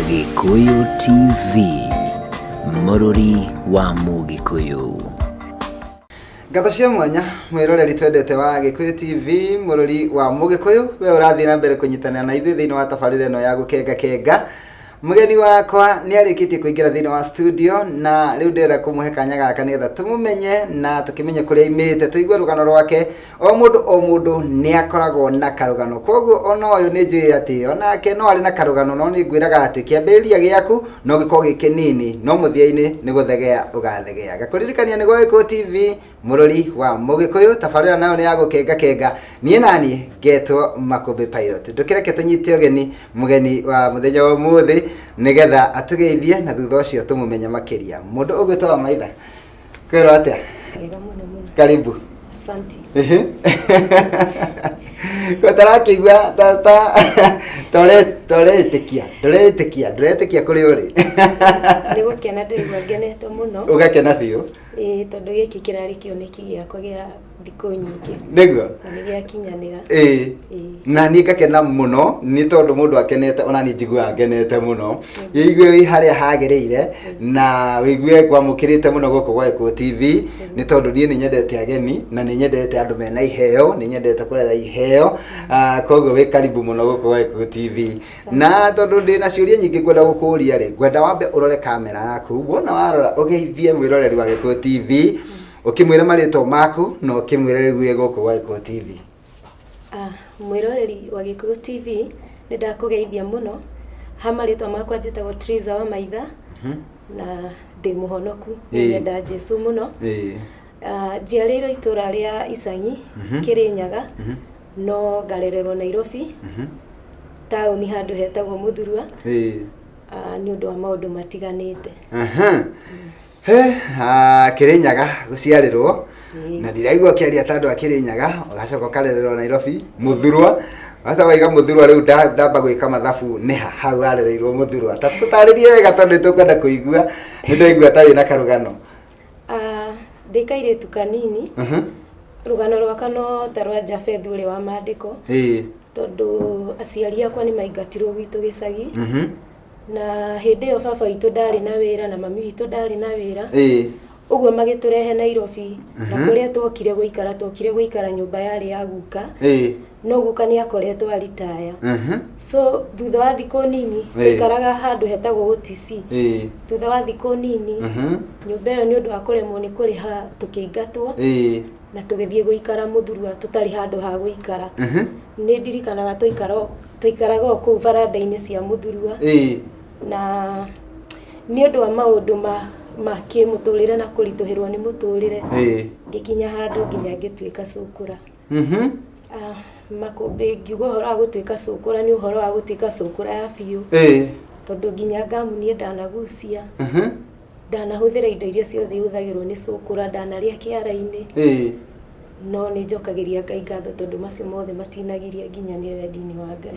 Gikuyu TV, Mũrũri wa Mũgĩkũyũ. Ngatho cia mwanya mwiroreri twendete wa Gikuyu TV, Mũrũri wa Mũgĩkũyũ, we ũrathiĩ na mbere kũnyitanĩra na ithuĩ thĩinĩ wa tabarĩra ĩno ya gũkenga. Mugeni wakwa nĩ arĩkĩtie kũingĩra thĩinĩ wa studio na rĩu ndĩrenda kũmũhe kanya gaka nĩgetha tũmũmenye na tũkĩmenye kũrĩa aimĩte, tũigue rũgano rwake. O mũndũ nĩ akoragwo na karũgano, koguo ona ũyũ nĩ njũĩ atĩ onake no arĩ na karũgano, no nĩ ngwĩraga atĩ kĩambĩrĩria gĩaku no gĩkorwo gĩ kĩnini, no mũthia-inĩ nĩ gũthegea ũgathegea. Gakũririkania nĩ gwa Gikuyu TV, Mũrũri wa Mũgĩkũyũ, tabarĩra nayo nĩ ya gũkenga. Niĩ naniĩ ngetwo Makũmbĩ Pilot. Ndũkĩreke tũnyite ũgeni mũgeni wa mũthenya wa ũmũthĩ nĩgetha atũgeithie na thutha ũcio tũmũmenye makĩria. Mũndũ ũgwĩtwo Maitha, kwĩrwo atĩa? Wega mũno. Karibu. Asante. Gũtarakĩigua ndũretĩkia kũrĩ ũrĩ. Nĩ gũkena ndĩrigua ngenete mũno. Ũgakena biũ? Tondũ gĩkĩ kĩrarĩ kĩoneki gĩakwa gĩa thikũ nyingĩ. Nĩguo? Na nĩ gĩakinyanĩra. Na niĩ ngakena mũno nĩ tondũ mũndũ akenete, ona niĩ njiguaga ngenete mũno. Wĩigue wĩ harĩa hagĩrĩire na wĩigue kwamũkĩrĩte mũno gũkũ gwa Gikuyu TV, nĩ tondũ niĩ nĩ nyendete ageni na nĩ nyendete andũ mena iheo, nĩ nyendete kũretha iheo. Koguo wĩ karibu mũno gũkũ gwa Gikuyu TV. Na tondũ ndĩ na ciũria nyingĩ ngwenda gũkũria rĩ, ngwenda wambe ũrore kamera yaku, wona warora ũgeithie mwĩroreri wa Gikuyu TV, ukimwira marĩtwa maku na ukimwira rĩu wĩ gũkũ gwa Gikuyu TV. Mwĩroreri wa Gikuyu TV nĩ ndakũgeithia mũno. Ha marĩtwa makwa njĩtagwo Triza wa Maitha na ndĩ mũhonoku, nyenda Jesũ mũno. Njiarĩirwo itũra rĩa Icang'i, Kĩrĩnyaga, no ngarererwo Nairobi, taũni handũ hetagwo Mũthurwa, nĩ ũndũ wa maũndũ matiganĩte. Kĩrĩnyaga gũciarĩrwo na ndiraigua kĩaria ta andũ a Kĩrĩnyaga, ũgacoka ũkarererwo Nairobi, Mũthurwa. Hata waiga Mũthurwa rĩu ndamba gwĩka mathabu nĩ hau arereirwo Mũthurwa. Ta tũtarĩrie wega tondũ tũkwenda kũigua, nĩ ndaigua ta wĩna karũgano. Ndĩ kairĩtu kanini, rũgano rwaka no ta rwa Jafeth ũrĩa wa Mandĩko, tondũ aciari akwa nĩ maingatirwo gwitũ gĩcagi. Na hĩndĩ ĩyo baba witũ ndarĩ na wĩra na mami witũ ndarĩ na wĩra, ũguo magĩtũrehe Nairobi. Na kũrĩa twokire gũikara nyũmba yarĩ ya guka, no guka nĩ akoretwo aritaya. So thutha wa thikũ nini twaikaraga handũ hetagwo OTC. Thutha wa thikũ nini nyũmba ĩyo nĩ ũndũ wa kũremwo nĩ kũrĩha tũkĩingatwo na tũgĩthiĩ gũikara Mũthurwa tũtarĩ handũ ha gũikara. Nĩ ndirikanaga twaikaraga o kũu baranda-inĩ cia Mũthurwa, na nĩ ũndũ wa maũndũ ma kĩmũtũrĩre na kũritũhĩrwo nĩ mũtũrĩre, ngĩkinya handũ nginya ngĩtuĩka cũkũra. Makũmbĩ ngiuga ũhoro wa gũtuĩka cũkũra nĩ ũhoro wa gũtuĩka cũkũra ya biũ, tondũ nginya ngamu niĩ ndanagucia, ndanahũthĩra indo iria ciothe ihũthagĩrwo nĩ cũkũra, ndanarĩa kĩara-inĩ, no nĩ njokagĩria Ngai ngatho tondũ macio mothe matinagiria nginya nĩ wendi-inĩ wa Ngai.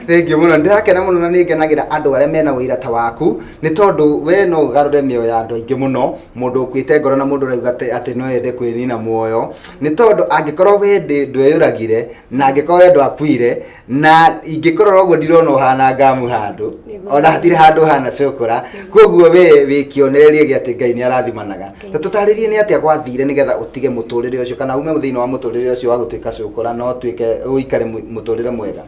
Thengiũ mũno, ndĩrakena mũno na nĩ ngenagĩra andũ arĩa mena ũira ta waku, nĩ tondũ we no ũgarũre mĩoyo ya andũ aingĩ mũno. Mũndũ ũkwĩte ngoro na mũndũ ũrauga atĩ no ende kwĩnina muoyo, nĩ tondũ angĩkorwo we ndweyũragire na angĩkorwo we ndwakuire na ingĩkorora ũguo ndirona ũhana ngamu handũ, ona hatirĩ handũ hana cũkũra. Koguo we wĩ kĩonereria gĩa atĩ Ngai nĩ arathimanaga. Tũtarĩrie nĩ atĩa gwathire nĩgetha ũtige mũtũrĩre ũcio, kana ume thĩinĩ wa mũtũrĩre ũcio wa gũtuĩka cũkũra no ũtuĩke ũikare mũtũrĩre mwega?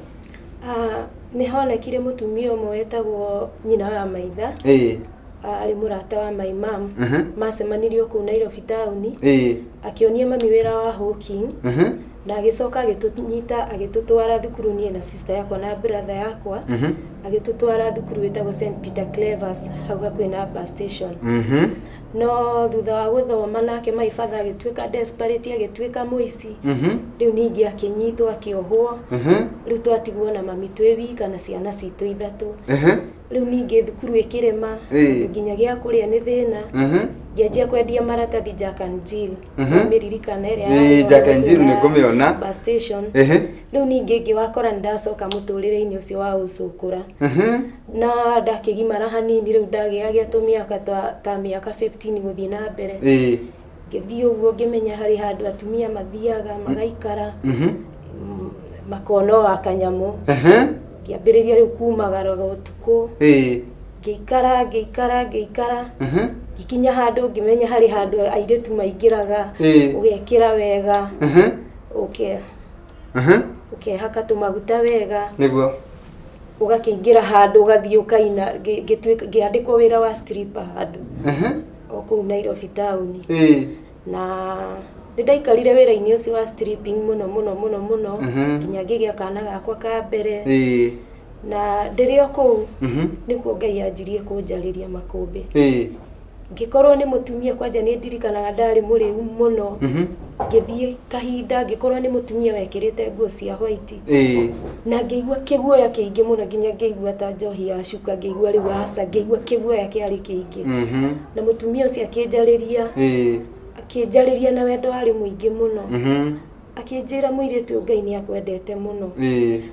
Nĩ honekire mũtumia ũmwe wetagwo nyina wa Maitha, arĩ mũrata wa my mom, macemanirio kũu Nairobi taũni, akĩonia mami wĩra wa hawking, na agĩcoka agĩtũnyita agĩtũtwara thukuru niĩ na sister yakwa na brother yakwa, agĩtũtwara thukuru wĩtagwo St Peter Cleves hau hakuhĩ na bus station. No thutha wa gũthoma nake maibatha agĩtuĩka desperate, agĩtuĩka mũici. Rĩu ningĩ akĩnyitwo akĩohwo, rĩu twatigwo na mami twĩ wika na ciana citũ ithatũ. Rĩu ningĩ thukuru ĩkĩrema, nginya gĩa kũrĩa nĩ thĩna, ngĩanjia kwendia maratathi Jack and Jill, mĩririkana ĩrĩa Jack and Jill nĩ ngũmĩona bus station. Rĩu ningĩ ngĩwakora ndacoka mũtũrĩre-inĩ ũcio wa ũcũkũra, na ndakĩgimara hanini, rĩu ndagĩagia tũmĩaka ta mĩaka 15 gũthiĩ na mbere. Ngĩthiĩ ũguo ngĩmenya harĩ handũ atumia mathiaga magaikara, makono wa kanyamũ. ngĩambĩrĩria rĩu kumagara ũtukũ ngĩikara gikinya handũ ngĩmenya harĩ handũ airĩtu maingĩraga ũgekĩra wega ukehaka tũmaguta wega niguo ũgakĩingĩra handũ ũgathiĩ ũkaina ngĩandĩkwo wĩra wa stripper handũ okũu Nairobi town na ndaikarire wĩra-inĩ ũcio wa stripping mũno nginya ngĩgĩa kana gakwa ka mbere na ndĩrĩ okũu nĩkuo Ngai anjirie kũnjarĩria makũmbĩ ngĩkorwo nĩ mũtumia kwanja nĩ ndirikanaga ndarĩ mũrĩu mũno ngĩthiĩ kahinda ngĩkorwo nĩ mũtumia wekĩrĩte nguo cia white na ngĩigua kĩguoya kĩingĩ mũno nginya ngĩigua ta njohi ya cuka ngĩigua rĩu aca ngĩigua kĩguoya kĩarĩ kĩingĩ na mũtumia ũcio akĩnjarĩria na wendo warĩ mũingĩ mũno akĩnjĩra mũirĩtu Ngai nĩ akwendete mũno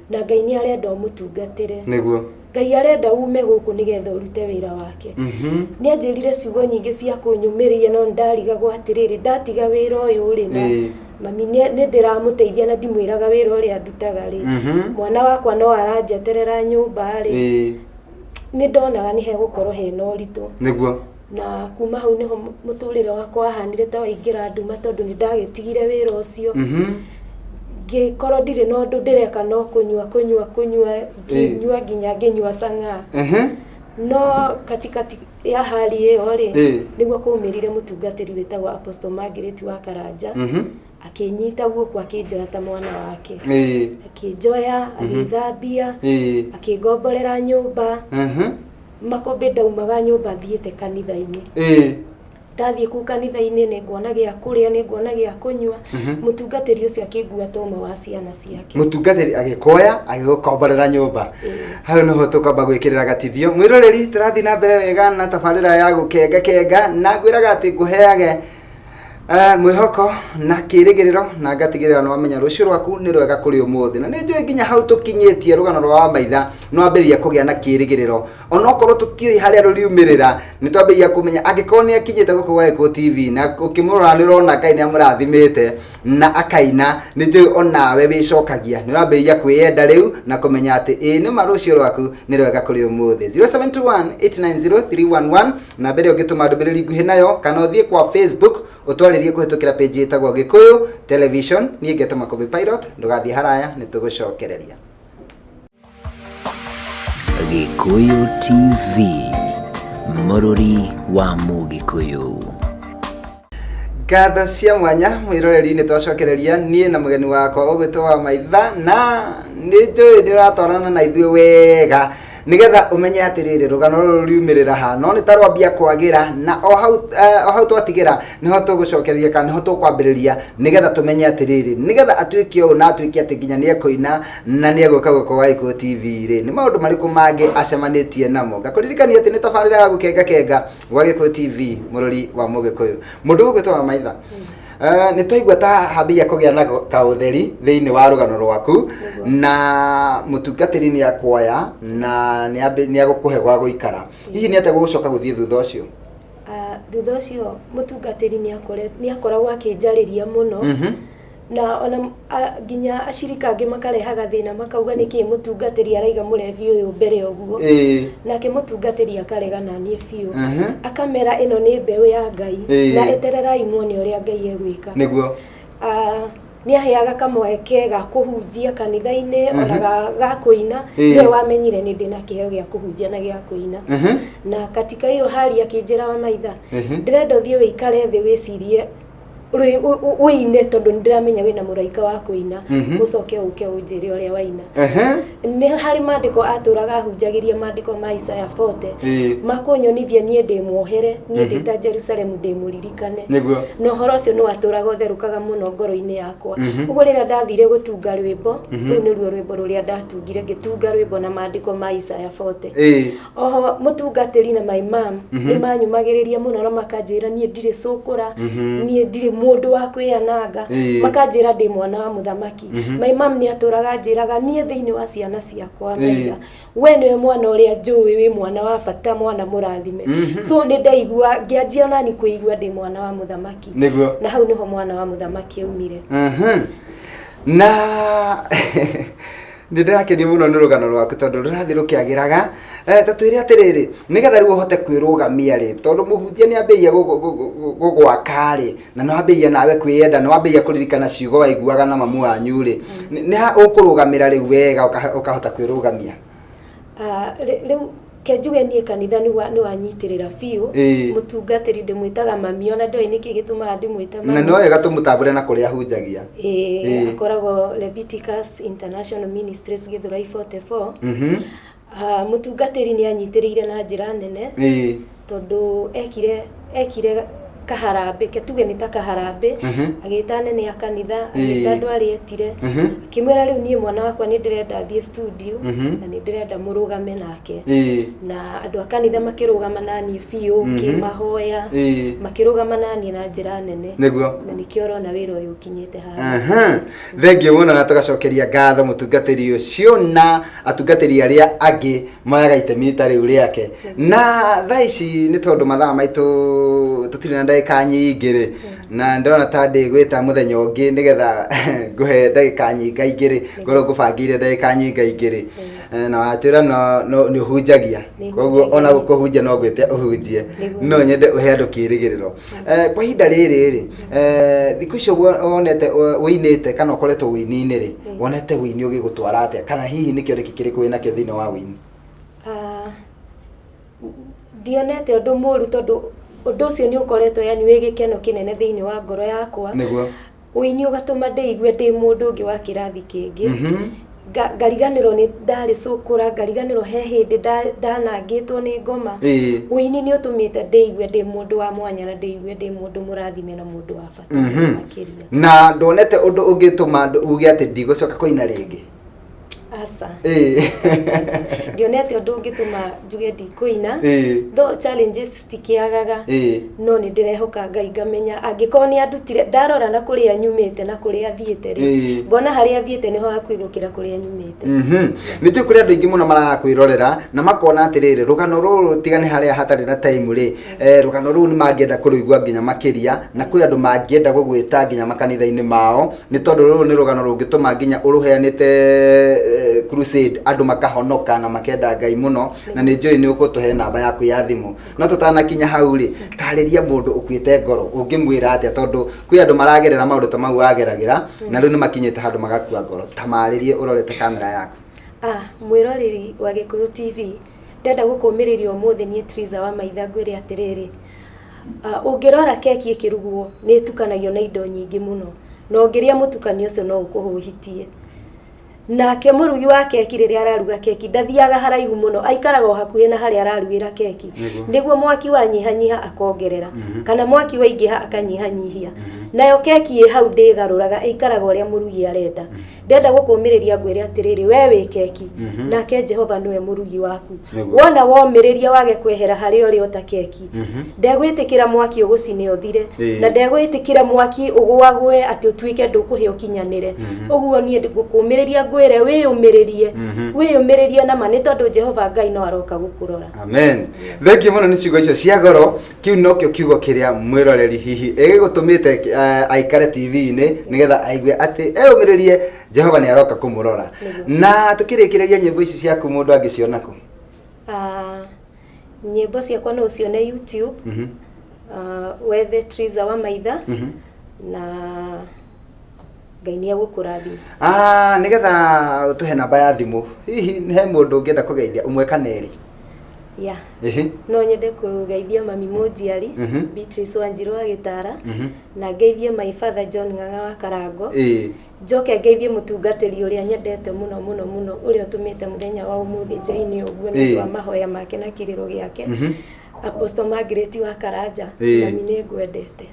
na Ngai nĩ arenda ũmũtungatĩre niguo Ngai arenda ume gũkũ nĩgetha ũrute wĩra wake nĩ anjĩrire ciugo nyingĩ cia kũnyũmĩrĩria no ndarigagwo atĩrĩrĩ ndatiga wĩra ũyũ ũrĩ na mami nĩ ndĩramũteithia na ndimwĩraga wĩra ũrĩa ndutaga rĩ mwana wakwa no aranjeterera nyũmba rĩ nĩ ndonaga nĩ hegũkorwo hena ũritũ niguo na kuma hau niho mũtũrĩre wakwa wahanire ta waingĩra nduma tondũ nĩ ndagĩtigire wĩra ũcio ngĩkorwo ndirĩ na ũndũ ndĩreka no kũnyua nginya ngĩnyua cang'a no katikati ya hali ĩyo rĩ nĩguo kwaumĩrire mũtungatĩri wĩtagwo Apostle Margaret wa Karanja akĩnyita guoko akĩnjoya ta mwana wake akĩnjoya agĩthambia akĩngomborera nyũmba makombe ndaumaga nyũmba thiĩte kanitha-inĩ ndathiĩ kũu kanitha-inĩ nĩ nguona gĩa kũrĩa nĩ nguona gĩa kũnyua mũtungatĩri ũcio akĩngua toma wa ciana ciake mũtungatĩri agĩkoya agĩgũkomborera nyũmba hau nĩho tũkamba gwĩkĩrĩra gatithio mwĩroreri tũrathiĩ na mbere wega na tabarĩra ya gũkenga na ngwĩraga atĩ ngũheage mwĩhoko na kĩrĩgĩrĩro na ngatigĩrĩra no amenya rũciũ rwaku nĩ rwega kũrĩ ũmũthĩ na nĩ njũĩ nginya hau tũkinyĩtie rũgano rwa maitha no ambĩrĩria kũgĩa na kĩrĩgĩrĩro ona okorwo tũtiũĩ harĩa rũriumĩrĩra nĩ twambĩrĩria kũmenya angĩkorwo nĩ akinyĩte gũkũ gwa Eko TV na ũkĩmũrora nĩ ũrona Ngai nĩ amũrathimĩte na akaina nĩ njũĩ onawe wĩcokagia nĩ wambĩrĩria kwĩyenda rĩu na kũmenya atĩ nĩ ma rũciũ rwaku nĩ rwega kũrĩ ũmũthĩ 0721890311 na mbere ũngĩtũma ndũmĩrĩri nguhĩ nayo kana ũthiĩ kwa Facebook utwarĩrie kũhĩtũkĩra page ĩtagwo Gĩkũyũ Television niĩ ngetwo Makũmbĩ Pilot ndũgathiĩ haraya nĩ tũgũcokereria Gĩkũyũ TV mũrũri wa Mũgĩkũyũ ngatho cia mwanya mwĩroreri nĩ twacokereria niĩ na mũgeni wakwa ũgwĩtwo wa maitha na nĩ njũĩ nĩ ũratwarana na ithuĩ wega nigetha umenye atĩrĩrĩ rũgano rũrũ riumĩrĩra ha no nĩ tarwambia kwagĩra na o hau twatigĩra niho tũgũcokereria kana niho tũkwambĩrĩria nigetha tũmenye atĩrĩrĩ nigetha atuĩke ũũ na atuĩke atĩ nginya nĩ ekũina na nĩ egũka gũkũ wa Eko TV rĩ nĩ maũndũ marĩkũ mangĩ acemanĩtie namo ngakũririkania atĩ nĩ tabarĩra ya gũkenga gwa Eko TV mũrũri wa Mũgĩkũyũ mũndũ ũgwĩtwo wa maitha nĩ twaigua ta hambia kũgĩa na kaũtheri thĩinĩ wa rũgano rwaku na mũtungatĩri nĩ akuoya na nĩ agũkũhe gwa gũikara hihi nĩ atĩa gũgũcoka gũthiĩ thutha ũcio thutha ũcio mũtungatĩri nĩ akoragwo akĩnjarĩria mũno na ona nginya acirika angĩ makarehaga thĩna makauga nĩkĩ mũtungatĩri araiga mũrebi ũyũ mbere ũguo nake mũtungatĩri akarega na niĩ biũ akamera ĩno nĩ mbeũ ya Ngai na etererai muone ũrĩa Ngai egwĩka nĩguo nĩ aheaga kamweke ga kũhunjia kanitha-inĩ ona ga kũina nĩwe wamenyire nĩ ndĩ na kĩheo gĩa kũhunjia na gĩa kũina na katika hiyo hali akĩnjĩra wa maitha ndĩrenda ũthiĩ wĩikare thĩ wĩcirie uine tondu ndiramenya wina muraika wa kuina mucoke uke unjire uria waina ni hari mandiko aturaga ahunjagiria mandiko ma Isaya 40 makunyonithia nie ndi muohere nie ndi ta Jerusalem ndi muririkane no horo ucio no aturaga utherukaga muno ngoro-ini yakwa uguo rira ndathire gutunga rwimbo riu ni ruo rwimbo ruria ndatungire ngitunga rwimbo na mandiko ma Isaya 40 oho mutungatiri na my mom ni manyumagiriria muno no makanjira nie ndire cukura nie ndire mundu wa kwiananga makanjira ndi mwana wa muthamaki my mom ni aturaga njiraga nie thiini wa ciana ciakwa wega we niwe mwana uria njui wi mwana wa bata mwana murathime so ni ndaigua ngianjia nani kuigua ndi mwana wa muthamaki na hau niho mwana wa muthamaki umire na Ndirakenio muno ni rugano rwaku tondu rurathi rukiagiraga ta twire atiriri nigetha riu uhote kwirugamia ri tondu muhunjia ni ambeia gugwaka ri na no ambeia nawe kwiyenda no ambeia kuririkana ciugo waiguaga na mamu wanyu ri ni ha ukurugamira riu wega ukahota kwirugamia riu kenjuge nie kanitha ni wanyitirira biu mutungatiri ndimwitaga mami ona ndoi niki gitumaga ndimwita mami na no wega tumutambure na kuria hunjagia akoragwo Leviticus International Ministries Githurai 44 mutungatiri ni anyitirire na njira nene tondu ekire kaharambe tuge ni ta kaharambe agita nene ya kanitha agita andu ari etire kimwera riu nie mwana wakwa ni ndirenda thie studio na ni ndirenda murugame nake na andu a kanitha makirugama nani biu kimahoya makirugama nani na njira nene niguo na nikio na wira uyu ukinyite haha thengi muno na tugacokeria ngatho mutungatiri ucio na atungatiri aria angi mayaga itemi ta riu riake na thaici ni tondu mathaa maitu tutire na ndagika nyingi ri na ndona ta ndigwita muthenya ungi nigetha nguhe ndagika nyingi ri ngoro ngubangire ndagika nyingi ri na watira no ni hunjagia koguo ona gukuhunjia no gwite uhunjie no nyende uhe andu kirigiriro kwa hinda riri ri thiku icio wonete winite kana ukoretwo wini-ini ri wonete wini ugigutwara atia kana hihi nikio rikikiriku wina kio thini wa wini dionete undu muru tondu undu ucio ni ukoretwo yani wi gikeno kinene thiini wa ngoro yakwa niguo wini ugatuma ndigwe ndi mundu ungi wa kirathi kingi ngariganirwo ni ndari cukura ngariganirwo he hindi ndanangitwo ni ngoma wini ni utumite ndigwe ndi mundu wa mwanya na ndigwe ndi mundu murathime na mundu wa bata makiria na ndonete undu ungituma uge ati ndigucoka kuina ringi asa dionete undu ungituma njuge ndikuina though challenges stikiagaga no ni ndirehoka Ngai ngamenya angikorwo ni andutire ndarora na kuria nyumite na kuria thiete ri ngona haria thiete niho hakwigukira kuria nyumite ni tu kuria andu ingi muno marakwirorera na makona atiriri rugano ruru tigane haria hatari na time ri rugano ruru ni mangienda kuruigua nginya makiria na kwi andu mangienda gugwita nginya makanitha-ini mao ni tondu ruru ni rugano rungituma nginya uruheanite crusade andu makahonoka na makenda Ngai muno na ni njoi ni ukutuhe namba yaku ya thimu no tutanakinya hau ri tariria mundu ukwite ngoro ungimwira atia tondu kwi andu maragerera maundu ta mau wageragira na riu ni makinyite handu magakua ngoro tamaririe urorete kamera yaku mwiroreri wa Gikuyu TV ndenda gukumiriria umuthi ni Triza wa Maitha ngwire atiriri ungirora keki ikirugwo ni tukanagio na indo nyingi muno no ngiria mutukanio ucio no ukuhuhitie nake murugi wa keki riria araruga keki ndathiaga haraihu muno aikaraga hakuhi na haria ararugira keki niguo mwaki wanyihanyiha akongerera kana mwaki waingiha akanyihanyihia nayo keki hau ndigaruraga aikaraga uria murugi arenda ndenda gukumiriria ngwire atiriri we wi keki nake Jehova niwe murugi waku wona womiriria wage kwehera haria uri ota keki ndegwitikira mwaki ugucine uthire na ndegwitikira mwaki ugwagwe ati utuike ndukuhe ukinyanire uguo nie gukumiriria ngwire wiyumiririe na mani tondu Jehova Ngai no aroka gukurora amen thengi muno ni ciugo icio cia goro kiu nokio kiugo kiria mwiroreri hihi igigutumite aikare TV-ini nigetha aigue ati eyumiririe Jehova ni aroka kumurora na tukirikireria nyimbo ici ciaku mundu angiciona ku nyimbo ciakwa no cione YouTube wethe Triza wa Maitha na Ngai ni agukurathi nigetha utuhe namba ya thimu hihi he mundu ungienda kugeithia umwe kana eri no nyende kugeithia mami Munjiari Beatrice Wanjiru wa Gitara na ngeithie my father John Ng'ang'a wa Karango njoke ngeithie mutungatiri uria nyendete muno muno muno uria utumite muthenya wa umuthi njaini uguo ni wa mahoya make na kiriro giake Apostle Margaret wa Karanja na mine ngwendete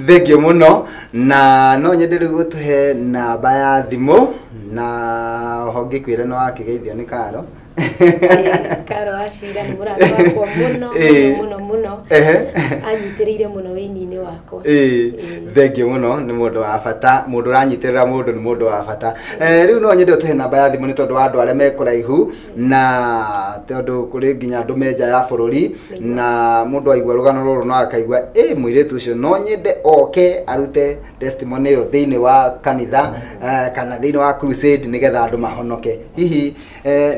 thengio muno na no nyende gutuhe namba ya thimu na hongi kwire no akigeithio ni karo Karo Ashira ni murata wakwa muno anyitirire muno wini-ini wakwa. Thengio muno ni mundu wa bata, mundu uranyitirira mundu ni mundu wa bata. Riu no nyende tuhe namba ya thimu ni tondu wa andu aria me kuraihu na tondu kuri nginya andu meja ya bururi na mundu aigua rugano ruru no akaigua muiritu ucio no nyende oke arute testimony yo thiini wa kanitha kana thiini wa crusade nigetha andu mahonoke. Hihi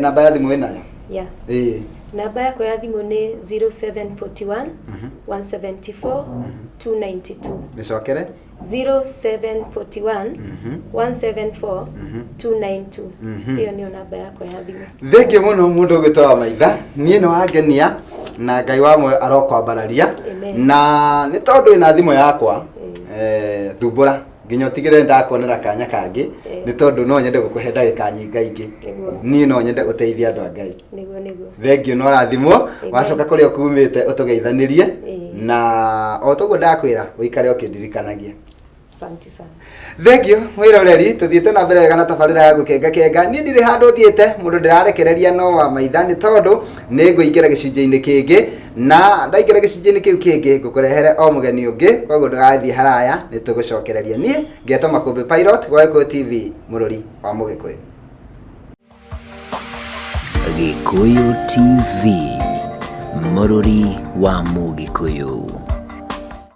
namba ya thimu winayo? Yeah. Namba yako ya thimu ni 0741 174 292. Nicokere 0741 174 292. Hiyo ndio namba yako ya thimu. Thengio muno mundu ugitoa maitha nie no wangenia na Ngai wa moyo arokwambararia na ni tondu ina thimu yakwa thumbura nginya utigire ndakonera kanya kangi ni tondu no nyende gukuhe ndagika nyingaingi ni no nyende uteithia andu a Ngai. Niguo Thengio no rathimo wacoka kuri okumite utugeithanirie na otoguo ndakwira uikare ukindirikanagia. Asante sana. Thengio mwiroreri tuthiete na mbere kana tabarira ya gukenga ni ndire handu thiete mundu ndirarekereria no wa maitha ni tondu ni nguingira gicunjĩ-inĩ kĩngĩ na ndaingira gicunjĩ-inĩ kĩu kĩngĩ ngukurehere o mugeni ungi koguo ndũgathiĩ haraya ni tugucokereria nie ngetwo Makũmbĩ Pilot wa Gĩkũyũ TV mũrũri wa Mũgĩkũyũ. Gĩkũyũ TV mũrũri wa Mũgĩkũyũ.